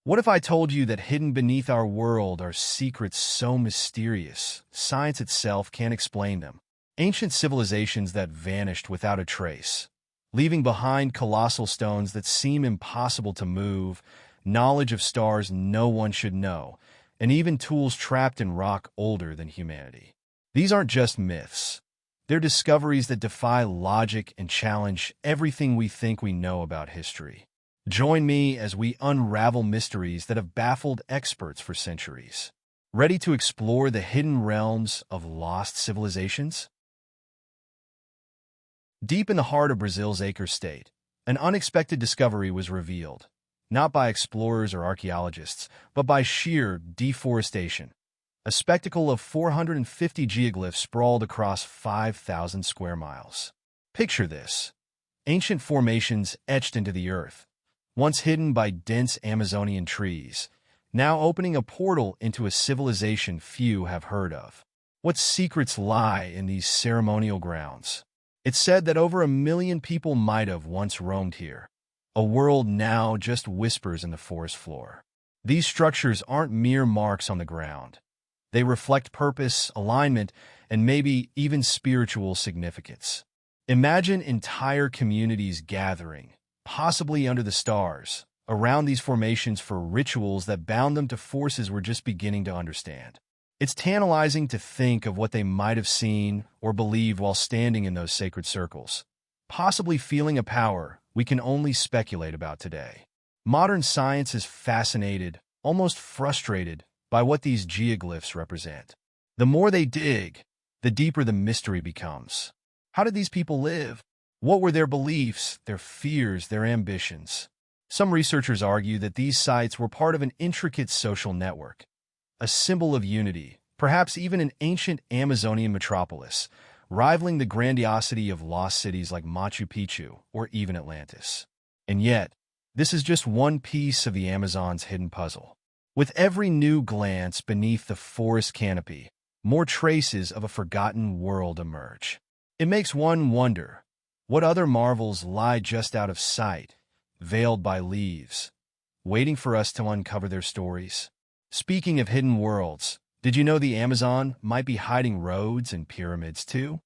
What if I told you that hidden beneath our world are secrets so mysterious, science itself can't explain them? Ancient civilizations that vanished without a trace, leaving behind colossal stones that seem impossible to move, knowledge of stars no one should know, and even tools trapped in rock older than humanity. These aren't just myths. They're discoveries that defy logic and challenge everything we think we know about history. Join me as we unravel mysteries that have baffled experts for centuries. Ready to explore the hidden realms of lost civilizations? Deep in the heart of Brazil's Acre State, an unexpected discovery was revealed, not by explorers or archaeologists, but by sheer deforestation. A spectacle of 450 geoglyphs sprawled across 5,000 square miles. Picture this: ancient formations etched into the earth, once hidden by dense Amazonian trees, now opening a portal into a civilization few have heard of. What secrets lie in these ceremonial grounds? It's said that over 1 million people might have once roamed here. A world now just whispers in the forest floor. These structures aren't mere marks on the ground. They reflect purpose, alignment, and maybe even spiritual significance. Imagine entire communities gathering, possibly under the stars, around these formations for rituals that bound them to forces we're just beginning to understand. It's tantalizing to think of what they might have seen or believed while standing in those sacred circles, possibly feeling a power we can only speculate about today. Modern science is fascinated, almost frustrated, by what these geoglyphs represent. The more they dig, the deeper the mystery becomes. How did these people live? What were their beliefs, their fears, their ambitions? Some researchers argue that these sites were part of an intricate social network, a symbol of unity, perhaps even an ancient Amazonian metropolis, rivaling the grandiosity of lost cities like Machu Picchu or even Atlantis. And yet, this is just one piece of the Amazon's hidden puzzle. With every new glance beneath the forest canopy, more traces of a forgotten world emerge. It makes one wonder, what other marvels lie just out of sight, veiled by leaves, waiting for us to uncover their stories? Speaking of hidden worlds, did you know the Amazon might be hiding roads and pyramids too?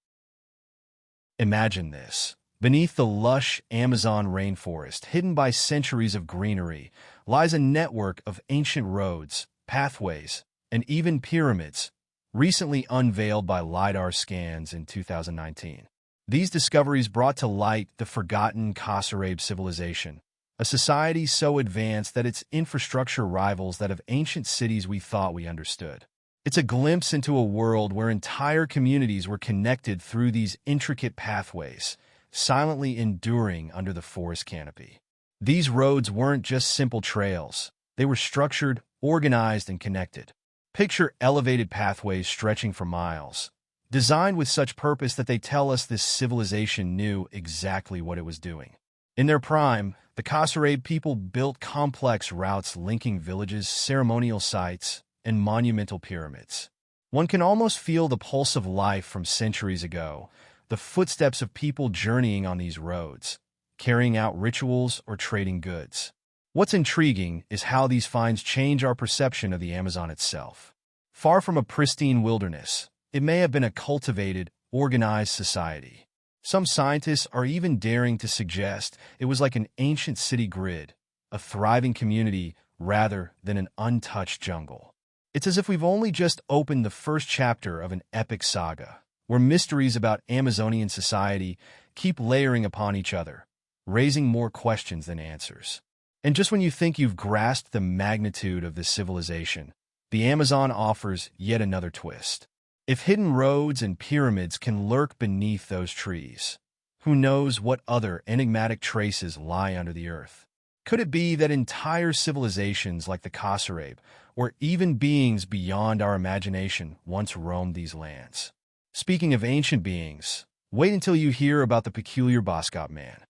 Imagine this. Beneath the lush Amazon rainforest, hidden by centuries of greenery, lies a network of ancient roads, pathways, and even pyramids, recently unveiled by LiDAR scans in 2019. These discoveries brought to light the forgotten Kasaraib civilization, a society so advanced that its infrastructure rivals that of ancient cities we thought we understood. It's a glimpse into a world where entire communities were connected through these intricate pathways, silently enduring under the forest canopy. These roads weren't just simple trails. They were structured, organized, and connected. Picture elevated pathways stretching for miles, designed with such purpose that they tell us this civilization knew exactly what it was doing. In their prime, the Kasaraib people built complex routes linking villages, ceremonial sites, and monumental pyramids. One can almost feel the pulse of life from centuries ago, the footsteps of people journeying on these roads, carrying out rituals or trading goods. What's intriguing is how these finds change our perception of the Amazon itself. Far from a pristine wilderness, it may have been a cultivated, organized society. Some scientists are even daring to suggest it was like an ancient city grid, a thriving community rather than an untouched jungle. It's as if we've only just opened the first chapter of an epic saga, where mysteries about Amazonian society keep layering upon each other, raising more questions than answers. And just when you think you've grasped the magnitude of this civilization, the Amazon offers yet another twist. If hidden roads and pyramids can lurk beneath those trees, who knows what other enigmatic traces lie under the earth? Could it be that entire civilizations like the Kasaraib, or even beings beyond our imagination, once roamed these lands? Speaking of ancient beings, wait until you hear about the peculiar Boskop Man.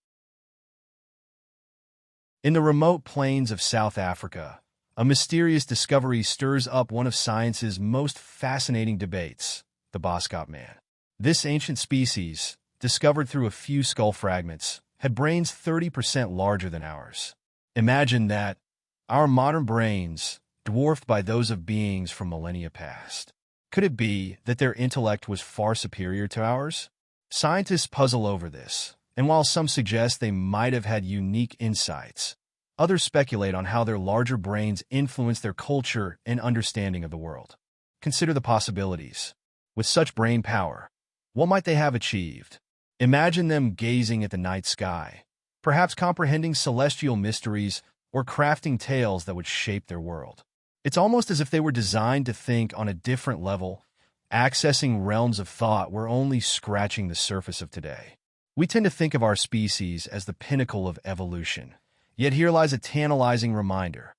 In the remote plains of South Africa, a mysterious discovery stirs up one of science's most fascinating debates, the Boskop Man. This ancient species, discovered through a few skull fragments, had brains 30% larger than ours. Imagine that, our modern brains, dwarfed by those of beings from millennia past. Could it be that their intellect was far superior to ours? Scientists puzzle over this, and while some suggest they might have had unique insights, others speculate on how their larger brains influence their culture and understanding of the world. Consider the possibilities. With such brain power, what might they have achieved? Imagine them gazing at the night sky, perhaps comprehending celestial mysteries or crafting tales that would shape their world. It's almost as if they were designed to think on a different level, accessing realms of thought we're only scratching the surface of today. We tend to think of our species as the pinnacle of evolution, yet here lies a tantalizing reminder.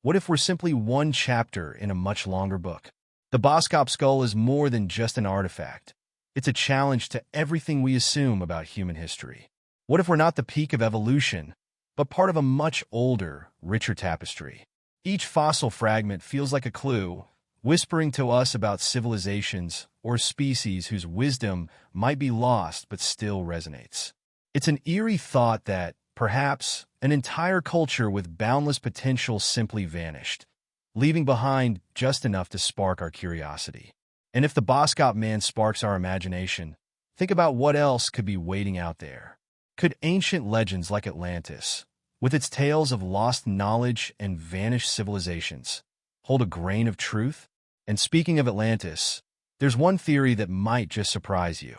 What if we're simply one chapter in a much longer book? The Boskop skull is more than just an artifact. It's a challenge to everything we assume about human history. What if we're not the peak of evolution, but part of a much older, richer tapestry? Each fossil fragment feels like a clue, whispering to us about civilizations or species whose wisdom might be lost but still resonates. It's an eerie thought that, perhaps, an entire culture with boundless potential simply vanished, leaving behind just enough to spark our curiosity. And if the Boskop man sparks our imagination, think about what else could be waiting out there. Could ancient legends like Atlantis, with its tales of lost knowledge and vanished civilizations, hold a grain of truth? And speaking of Atlantis, there's one theory that might just surprise you.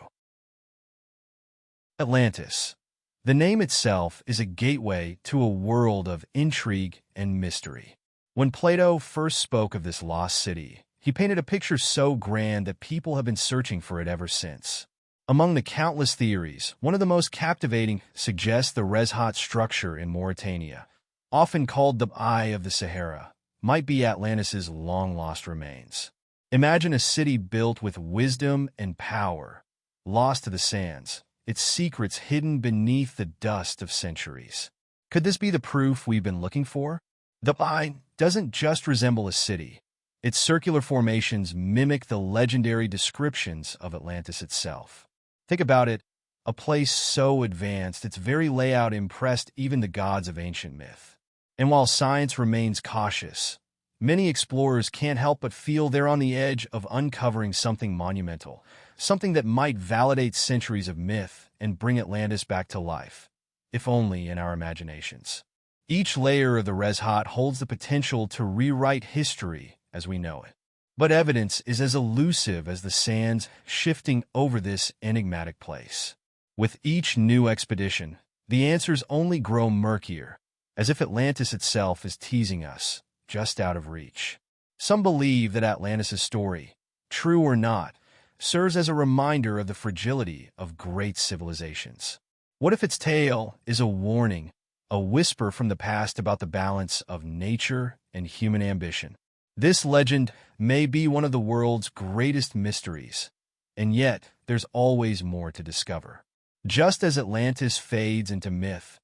Atlantis. The name itself is a gateway to a world of intrigue and mystery. When Plato first spoke of this lost city, he painted a picture so grand that people have been searching for it ever since. Among the countless theories, one of the most captivating suggests the Rezhat structure in Mauritania, often called the Eye of the Sahara, might be Atlantis' long-lost remains. Imagine a city built with wisdom and power, lost to the sands, its secrets hidden beneath the dust of centuries. Could this be the proof we've been looking for? The Eye doesn't just resemble a city. Its circular formations mimic the legendary descriptions of Atlantis itself. Think about it, a place so advanced its very layout impressed even the gods of ancient myth. And while science remains cautious, many explorers can't help but feel they're on the edge of uncovering something monumental, something that might validate centuries of myth and bring Atlantis back to life, if only in our imaginations. Each layer of the Rezhat holds the potential to rewrite history as we know it. But evidence is as elusive as the sands shifting over this enigmatic place. With each new expedition, the answers only grow murkier, as if Atlantis itself is teasing us, just out of reach. Some believe that Atlantis' story, true or not, serves as a reminder of the fragility of great civilizations. What if its tale is a warning, a whisper from the past about the balance of nature and human ambition? This legend may be one of the world's greatest mysteries, and yet there's always more to discover. Just as Atlantis fades into myth,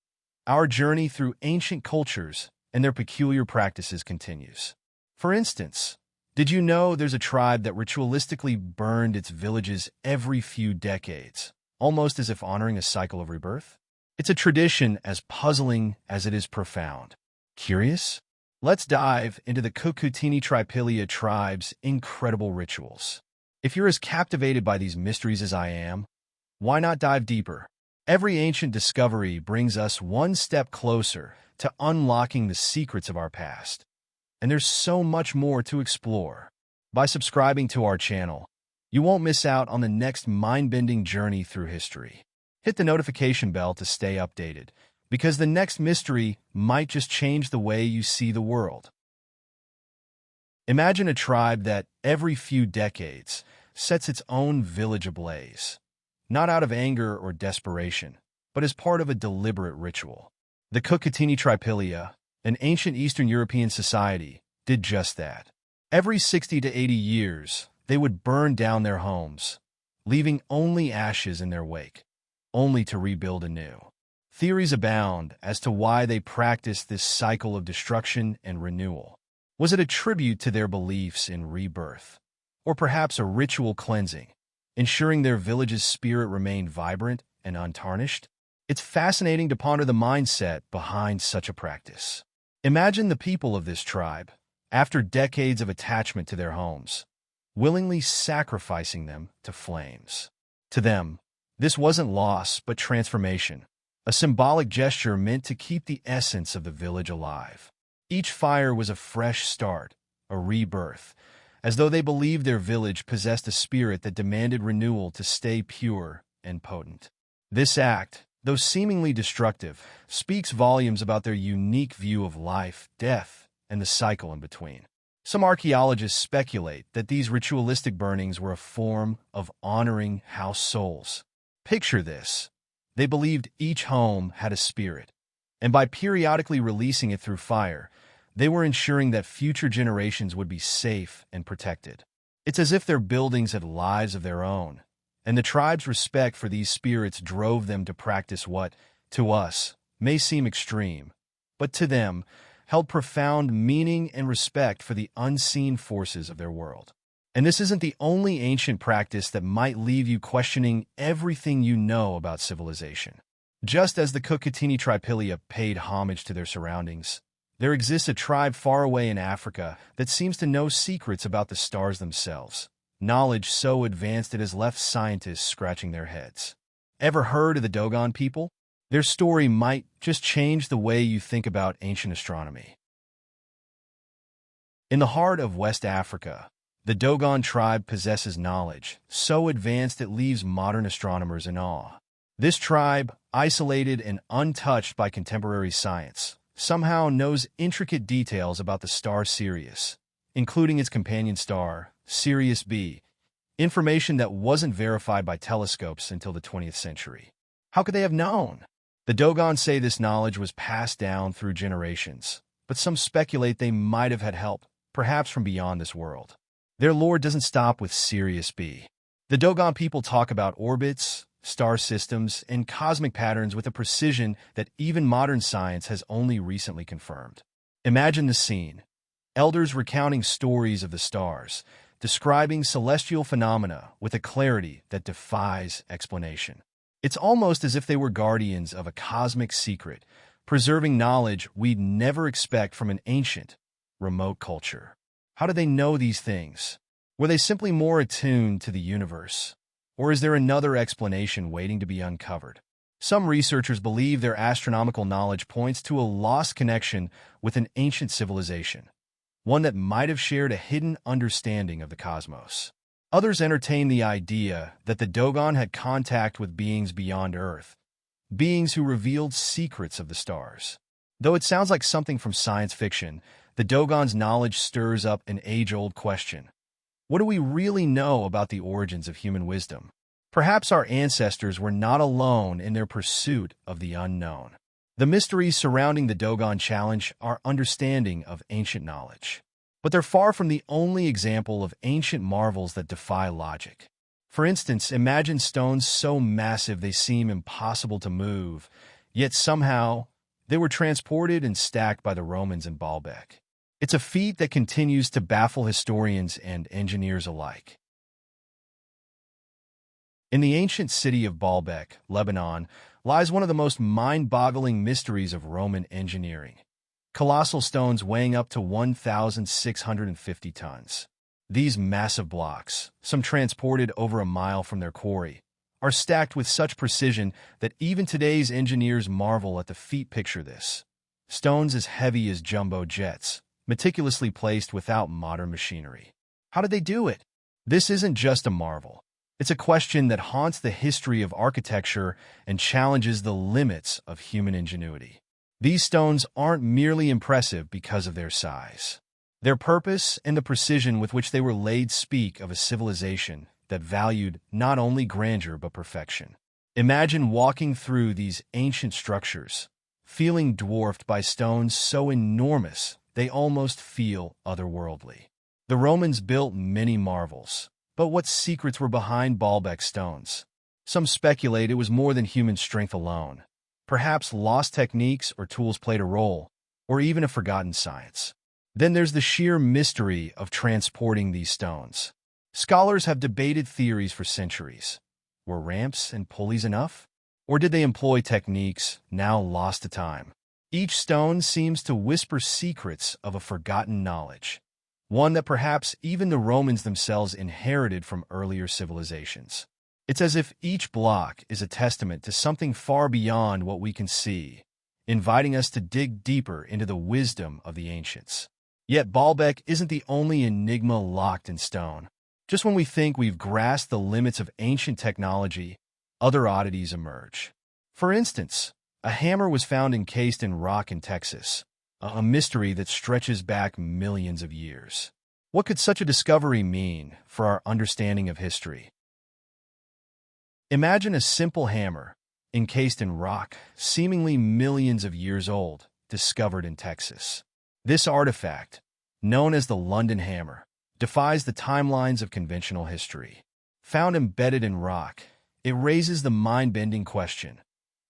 our journey through ancient cultures and their peculiar practices continues. For instance, did you know there's a tribe that ritualistically burned its villages every few decades, almost as if honoring a cycle of rebirth? It's a tradition as puzzling as it is profound. Curious? Let's dive into the Kukutini Tripilia tribe's incredible rituals. If you're as captivated by these mysteries as I am, why not dive deeper? Every ancient discovery brings us one step closer to unlocking the secrets of our past. And there's so much more to explore. By subscribing to our channel, you won't miss out on the next mind-bending journey through history. Hit the notification bell to stay updated, because the next mystery might just change the way you see the world. Imagine a tribe that, every few decades, sets its own village ablaze, not out of anger or desperation, but as part of a deliberate ritual. The Kukutini Tripilia, an ancient Eastern European society, did just that. Every 60 to 80 years, they would burn down their homes, leaving only ashes in their wake, only to rebuild anew. Theories abound as to why they practiced this cycle of destruction and renewal. Was it a tribute to their beliefs in rebirth, or perhaps a ritual cleansing, ensuring their village's spirit remained vibrant and untarnished? It's fascinating to ponder the mindset behind such a practice. Imagine the people of this tribe, after decades of attachment to their homes, willingly sacrificing them to flames. To them, this wasn't loss but transformation, a symbolic gesture meant to keep the essence of the village alive. Each fire was a fresh start, a rebirth, as though they believed their village possessed a spirit that demanded renewal to stay pure and potent. This act, though seemingly destructive, speaks volumes about their unique view of life, death, and the cycle in between. Some archaeologists speculate that these ritualistic burnings were a form of honoring house souls. Picture this. They believed each home had a spirit, and by periodically releasing it through fire, they were ensuring that future generations would be safe and protected. It's as if their buildings had lives of their own, and the tribe's respect for these spirits drove them to practice what, to us, may seem extreme, but to them, held profound meaning and respect for the unseen forces of their world. And this isn't the only ancient practice that might leave you questioning everything you know about civilization. Just as the Kukatini Tripilia paid homage to their surroundings, there exists a tribe far away in Africa that seems to know secrets about the stars themselves, knowledge so advanced it has left scientists scratching their heads. Ever heard of the Dogon people? Their story might just change the way you think about ancient astronomy. In the heart of West Africa, the Dogon tribe possesses knowledge so advanced it leaves modern astronomers in awe. This tribe, isolated and untouched by contemporary science, somehow knows intricate details about the star Sirius, including its companion star, Sirius B, information that wasn't verified by telescopes until the 20th century. How could they have known? The Dogon say this knowledge was passed down through generations, but some speculate they might have had help, perhaps from beyond this world. Their lore doesn't stop with Sirius B. The Dogon people talk about orbits, star systems, and cosmic patterns with a precision that even modern science has only recently confirmed. Imagine the scene. Elders recounting stories of the stars, describing celestial phenomena with a clarity that defies explanation. It's almost as if they were guardians of a cosmic secret, preserving knowledge we'd never expect from an ancient, remote culture. How do they know these things? Were they simply more attuned to the universe? Or is there another explanation waiting to be uncovered? Some researchers believe their astronomical knowledge points to a lost connection with an ancient civilization, one that might have shared a hidden understanding of the cosmos. Others entertain the idea that the Dogon had contact with beings beyond Earth, beings who revealed secrets of the stars. Though it sounds like something from science fiction, the Dogon's knowledge stirs up an age-old question. What do we really know about the origins of human wisdom? Perhaps our ancestors were not alone in their pursuit of the unknown. The mysteries surrounding the Dogon challenge our understanding of ancient knowledge. But they're far from the only example of ancient marvels that defy logic. For instance, imagine stones so massive they seem impossible to move, yet somehow they were transported and stacked by the Romans in Baalbek. It's a feat that continues to baffle historians and engineers alike. In the ancient city of Baalbek, Lebanon, lies one of the most mind-boggling mysteries of Roman engineering. Colossal stones weighing up to 1,650 tons. These massive blocks, some transported over a mile from their quarry, are stacked with such precision that even today's engineers marvel at the feat. Picture this. Stones as heavy as jumbo jets, meticulously placed without modern machinery. How did they do it? This isn't just a marvel. It's a question that haunts the history of architecture and challenges the limits of human ingenuity. These stones aren't merely impressive because of their size. Their purpose and the precision with which they were laid speak of a civilization that valued not only grandeur but perfection. Imagine walking through these ancient structures, feeling dwarfed by stones so enormous they almost feel otherworldly. The Romans built many marvels, but what secrets were behind Baalbek stones? Some speculate it was more than human strength alone. Perhaps lost techniques or tools played a role, or even a forgotten science. Then there's the sheer mystery of transporting these stones. Scholars have debated theories for centuries. Were ramps and pulleys enough? Or did they employ techniques now lost to time? Each stone seems to whisper secrets of a forgotten knowledge, one that perhaps even the Romans themselves inherited from earlier civilizations. It's as if each block is a testament to something far beyond what we can see, inviting us to dig deeper into the wisdom of the ancients. Yet Baalbek isn't the only enigma locked in stone. Just when we think we've grasped the limits of ancient technology, other oddities emerge. For instance, a hammer was found encased in rock in Texas, a mystery that stretches back millions of years. What could such a discovery mean for our understanding of history? Imagine a simple hammer, encased in rock, seemingly millions of years old, discovered in Texas. This artifact, known as the London Hammer, defies the timelines of conventional history. Found embedded in rock, it raises the mind-bending question: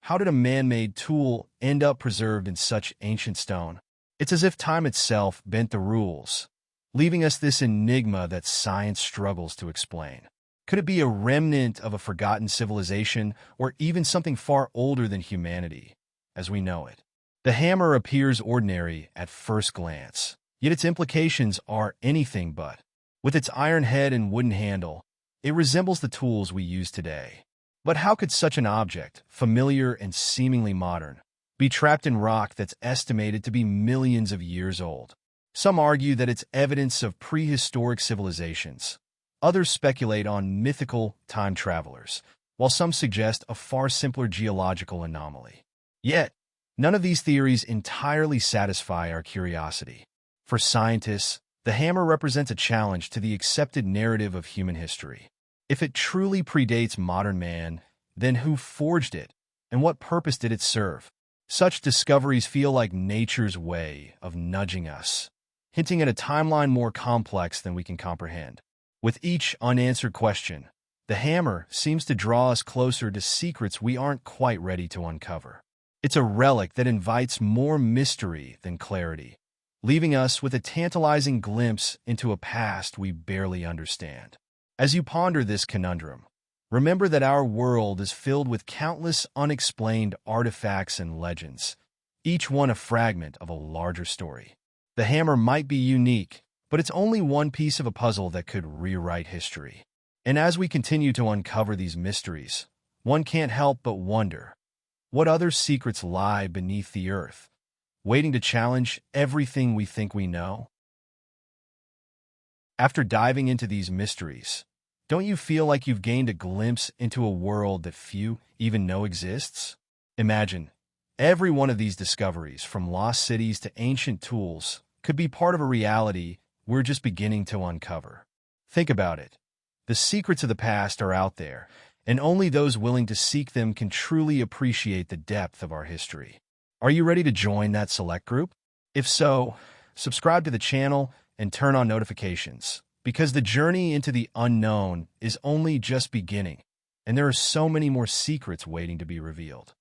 how did a man-made tool end up preserved in such ancient stone? It's as if time itself bent the rules, leaving us this enigma that science struggles to explain. Could it be a remnant of a forgotten civilization, or even something far older than humanity as we know it? The hammer appears ordinary at first glance, yet its implications are anything but. With its iron head and wooden handle, it resembles the tools we use today. But how could such an object, familiar and seemingly modern, be trapped in rock that's estimated to be millions of years old? Some argue that it's evidence of prehistoric civilizations. Others speculate on mythical time travelers, while some suggest a far simpler geological anomaly. Yet, none of these theories entirely satisfy our curiosity. For scientists, the hammer represents a challenge to the accepted narrative of human history. If it truly predates modern man, then who forged it, and what purpose did it serve? Such discoveries feel like nature's way of nudging us, hinting at a timeline more complex than we can comprehend. With each unanswered question, the hammer seems to draw us closer to secrets we aren't quite ready to uncover. It's a relic that invites more mystery than clarity, leaving us with a tantalizing glimpse into a past we barely understand. As you ponder this conundrum, remember that our world is filled with countless unexplained artifacts and legends, each one a fragment of a larger story. The hammer might be unique, but it's only one piece of a puzzle that could rewrite history. And as we continue to uncover these mysteries, one can't help but wonder, what other secrets lie beneath the earth, waiting to challenge everything we think we know? After diving into these mysteries, don't you feel like you've gained a glimpse into a world that few even know exists? Imagine, every one of these discoveries, from lost cities to ancient tools, could be part of a reality we're just beginning to uncover. Think about it. The secrets of the past are out there, and only those willing to seek them can truly appreciate the depth of our history. Are you ready to join that select group? If so, subscribe to the channel and turn on notifications, because the journey into the unknown is only just beginning, and there are so many more secrets waiting to be revealed.